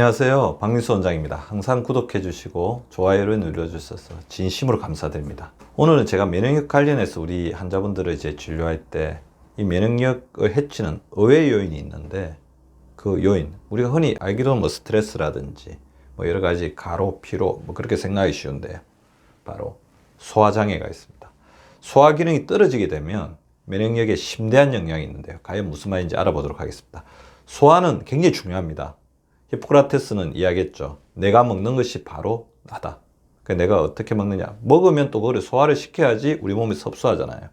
안녕하세요. 박민수 원장입니다. 항상 구독해 주시고 좋아요를 눌러 주셔서 진심으로 감사드립니다. 오늘은 제가 면역력 관련해서 우리 환자분들을 이제 진료할 때 이 면역력을 해치는 의외 요인이 있는데, 그 요인, 우리가 흔히 알기로는 뭐 스트레스라든지 뭐 여러 가지 가로, 피로 뭐 그렇게 생각하기 쉬운데, 바로 소화장애가 있습니다. 소화 기능이 떨어지게 되면 면역력에 심대한 영향이 있는데요. 과연 무슨 말인지 알아보도록 하겠습니다. 소화는 굉장히 중요합니다. 히포크라테스는 이야기했죠. 내가 먹는 것이 바로 나다. 그러니까 내가 어떻게 먹느냐. 먹으면 또 그걸 소화를 시켜야지 우리 몸이 섭수하잖아요.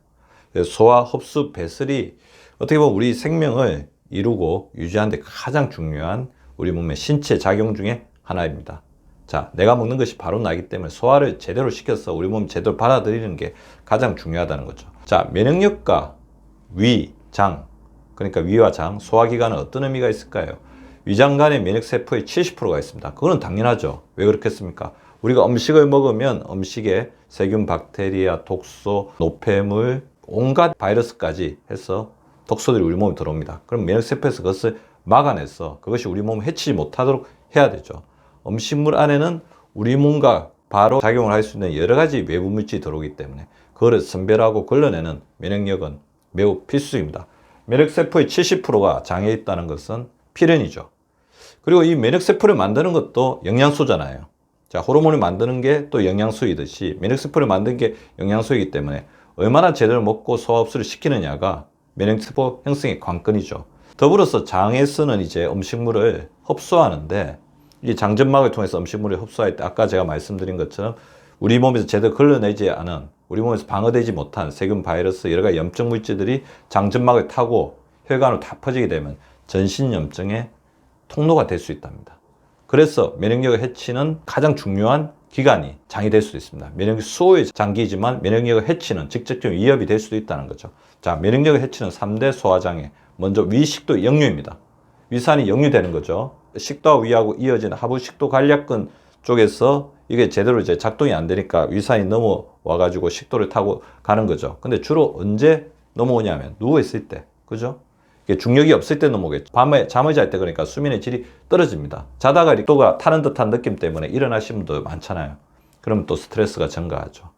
그래서 소화, 흡수, 배설이 어떻게 보면 우리 생명을 이루고 유지하는 데 가장 중요한 우리 몸의 신체 작용 중에 하나입니다. 자, 내가 먹는 것이 바로 나기 때문에 소화를 제대로 시켜서 우리 몸이 제대로 받아들이는 게 가장 중요하다는 거죠. 자, 면역력과 위, 장, 그러니까 위와 장, 소화기관은 어떤 의미가 있을까요? 위장관의 면역세포의 70%가 있습니다. 그거는 당연하죠. 왜 그렇겠습니까? 우리가 음식을 먹으면 음식에 세균, 박테리아, 독소, 노폐물, 온갖 바이러스까지 해서 독소들이 우리 몸에 들어옵니다. 그럼 면역세포에서 그것을 막아내서 그것이 우리 몸을 해치지 못하도록 해야 되죠. 음식물 안에는 우리 몸과 바로 작용을 할 수 있는 여러 가지 외부 물질이 들어오기 때문에 그거를 선별하고 걸러내는 면역력은 매우 필수입니다. 면역세포의 70%가 장애에 있다는 것은 필연이죠. 그리고 이 면역세포를 만드는 것도 영양소잖아요. 자, 호르몬을 만드는 게 또 영양소이듯이 면역세포를 만드는 게 영양소이기 때문에 얼마나 제대로 먹고 소화 흡수를 시키느냐가 면역세포 형성의 관건이죠. 더불어서 장에서는 이제 음식물을 흡수하는데, 이 장점막을 통해서 음식물을 흡수할 때 아까 제가 말씀드린 것처럼 우리 몸에서 제대로 걸러내지 않은, 우리 몸에서 방어되지 못한 세균, 바이러스, 여러 가지 염증 물질들이 장점막을 타고 혈관으로 다 퍼지게 되면 전신염증의 통로가 될 수 있답니다. 그래서 면역력을 해치는 가장 중요한 기관이 장이 될 수도 있습니다. 면역력 수호의 장기이지만 면역력을 해치는 직접적인 위협이 될 수도 있다는 거죠. 자, 면역력을 해치는 3대 소화장애. 먼저 위식도 역류입니다. 위산이 역류되는 거죠. 식도와 위하고 이어지는 하부식도 관략근 쪽에서 이게 제대로 이제 작동이 안 되니까 위산이 넘어와가지고 식도를 타고 가는 거죠. 근데 주로 언제 넘어오냐면 누워있을 때, 그죠? 중력이 없을 때 넘어오겠죠. 밤에 잠을 잘 때 그러니까 수면의 질이 떨어집니다. 자다가 식도가 타는 듯한 느낌 때문에 일어나시는 분도 많잖아요. 그러면 또 스트레스가 증가하죠.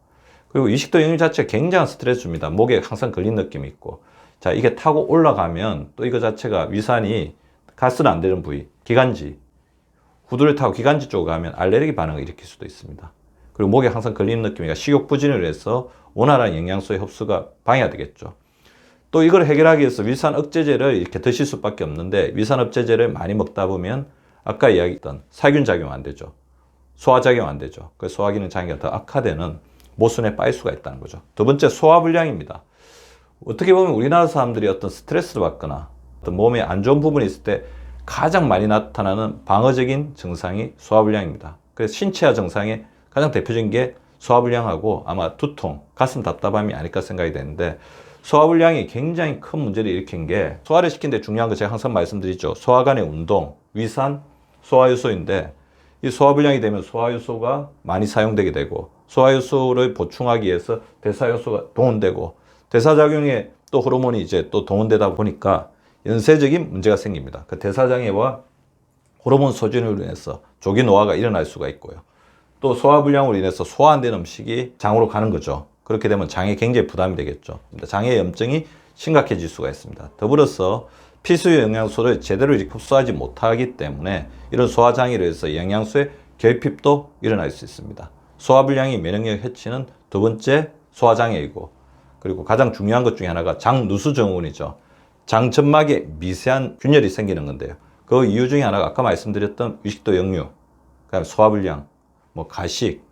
그리고 이식도 역류 자체가 굉장한 스트레스입니다. 목에 항상 걸린 느낌이 있고. 자, 이게 타고 올라가면 또 이거 자체가 위산이 가스는 안 되는 부위, 기관지, 후두를 타고 기관지 쪽으로 가면 알레르기 반응을 일으킬 수도 있습니다. 그리고 목에 항상 걸리는 느낌이니까 식욕 부진을 해서 원활한 영양소의 흡수가 방해가 되겠죠. 또 이걸 해결하기 위해서 위산 억제제를 이렇게 드실 수밖에 없는데, 위산 억제제를 많이 먹다 보면 아까 이야기했던 살균 작용 안 되죠. 소화 작용 안 되죠. 그 소화 기능 장애가 더 악화되는 모순에 빠질 수가 있다는 거죠. 두 번째, 소화불량입니다. 어떻게 보면 우리나라 사람들이 어떤 스트레스를 받거나 어떤 몸에 안 좋은 부분이 있을 때 가장 많이 나타나는 방어적인 증상이 소화불량입니다. 그래서 신체화 증상의 가장 대표적인 게 소화불량하고 아마 두통, 가슴 답답함이 아닐까 생각이 되는데, 소화불량이 굉장히 큰 문제를 일으킨 게, 소화를 시키는데 중요한 거 제가 항상 말씀드리죠. 소화관의 운동, 위산, 소화효소인데, 이 소화불량이 되면 소화효소가 많이 사용되게 되고, 소화효소를 보충하기 위해서 대사효소가 동원되고, 대사작용에 또 호르몬이 이제 또 동원되다 보니까 연쇄적인 문제가 생깁니다. 그 대사장애와 호르몬 소진으로 인해서 조기 노화가 일어날 수가 있고요. 또 소화불량으로 인해서 소화 안 된 음식이 장으로 가는 거죠. 그렇게 되면 장에 굉장히 부담이 되겠죠. 장의 염증이 심각해질 수가 있습니다. 더불어서 필수 영양소를 제대로 흡수하지 못하기 때문에 이런 소화장애로 해서 영양소의 결핍도 일어날 수 있습니다. 소화불량이 면역력 해치는 두 번째 소화장애이고, 그리고 가장 중요한 것 중에 하나가 장누수증후군이죠. 장점막에 미세한 균열이 생기는 건데요. 그 이유 중에 하나가 아까 말씀드렸던 위식도 역류, 그다음에 소화불량, 뭐 가식,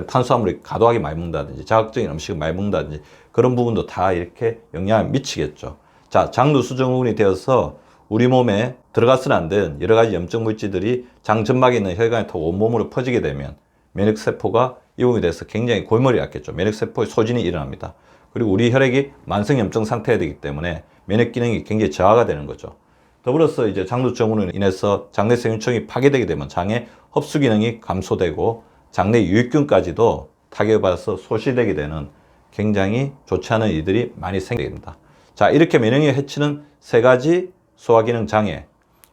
탄수화물이 과도하게 많이 먹는다든지 자극적인 음식을 많이 먹는다든지 그런 부분도 다 이렇게 영향을 미치겠죠. 자, 장누수증후군이 되어서 우리 몸에 들어가서는 안 되는 여러 가지 염증 물질들이 장점막에 있는 혈관에 타고 온몸으로 퍼지게 되면 면역세포가 이 부분에 대해서 굉장히 골머리 앓겠죠. 면역세포의 소진이 일어납니다. 그리고 우리 혈액이 만성염증 상태가 되기 때문에 면역 기능이 굉장히 저하가 되는 거죠. 더불어서 이제 장누증후군으로 인해서 장내 세균층이 파괴되게 되면 장의 흡수 기능이 감소되고 장내 유익균까지도 타격을 받아서 소실되게 되는 굉장히 좋지 않은 일들이 많이 생기게 됩니다. 자, 이렇게 면역력을 해치는 세 가지 소화기능 장애,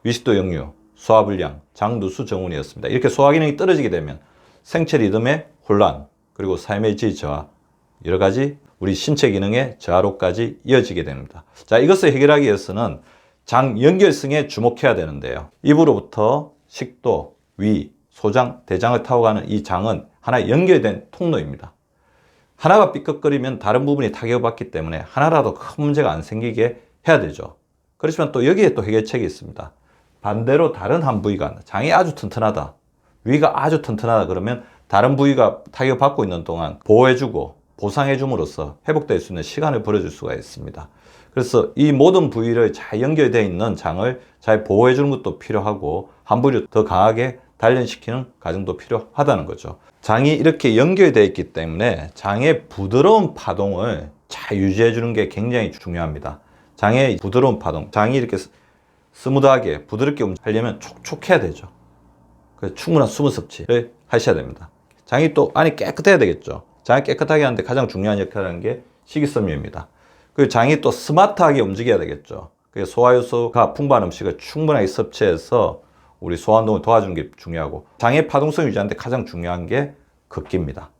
위식도 역류, 소화불량, 장누수 증후군이었습니다. 이렇게 소화 기능이 떨어지게 되면 생체 리듬의 혼란, 그리고 삶의 질 저하, 여러 가지 우리 신체 기능의 저하로까지 이어지게 됩니다. 자, 이것을 해결하기 위해서는 장 연결성에 주목해야 되는데요. 입으로부터 식도, 위, 소장, 대장을 타고 가는 이 장은 하나의 연결된 통로입니다. 하나가 삐걱거리면 다른 부분이 타격을 받기 때문에 하나라도 큰 문제가 안 생기게 해야 되죠. 그렇지만 또 여기에 또 해결책이 있습니다. 반대로 다른 한 부위가, 장이 아주 튼튼하다, 위가 아주 튼튼하다 그러면 다른 부위가 타격을 받고 있는 동안 보호해주고 보상해줌으로써 회복될 수 있는 시간을 벌어줄 수가 있습니다. 그래서 이 모든 부위를 잘 연결되어 있는 장을 잘 보호해주는 것도 필요하고 한 부위를 더 강하게 단련시키는 과정도 필요하다는 거죠. 장이 이렇게 연결되어 있기 때문에 장의 부드러운 파동을 잘 유지해 주는 게 굉장히 중요합니다. 장의 부드러운 파동, 장이 이렇게 스무드하게 부드럽게 하려면 촉촉해야 되죠. 그래서 충분한 수분 섭취를 하셔야 됩니다. 장이 또 안이 깨끗해야 되겠죠. 장이 깨끗하게 하는데 가장 중요한 역할을 하는 게 식이섬유입니다. 그리고 장이 또 스마트하게 움직여야 되겠죠. 그래서 소화효소가 풍부한 음식을 충분하게 섭취해서 우리 소화운동을 도와주는 게 중요하고, 장의 파동성 유지하는데 가장 중요한 게 걷기입니다.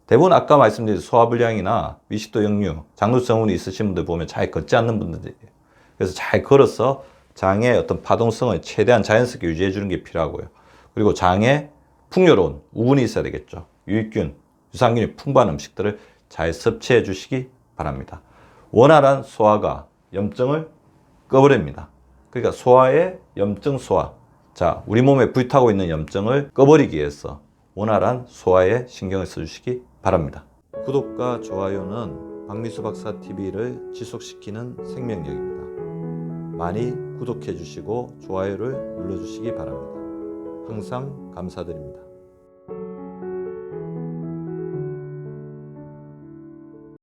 대부분 아까 말씀드린 소화불량이나 위식도 역류, 장누수 증후군이 있으신 분들 보면 잘 걷지 않는 분들이에요. 그래서 잘 걸어서 장의 어떤 파동성을 최대한 자연스럽게 유지해 주는 게 필요하고요. 그리고 장에 풍요로운 우분이 있어야 되겠죠. 유익균, 유산균이 풍부한 음식들을 잘 섭취해 주시기 바랍니다. 원활한 소화가 염증을 꺼버립니다. 그러니까 소화의 염증 소화. 자, 우리 몸에 불타고 있는 염증을 꺼버리기 위해서 원활한 소화에 신경을 써주시기 바랍니다. 구독과 좋아요는 박미수 박사 TV를 지속시키는 생명력입니다. 많이 구독해 주시고 좋아요를 눌러주시기 바랍니다. 항상 감사드립니다.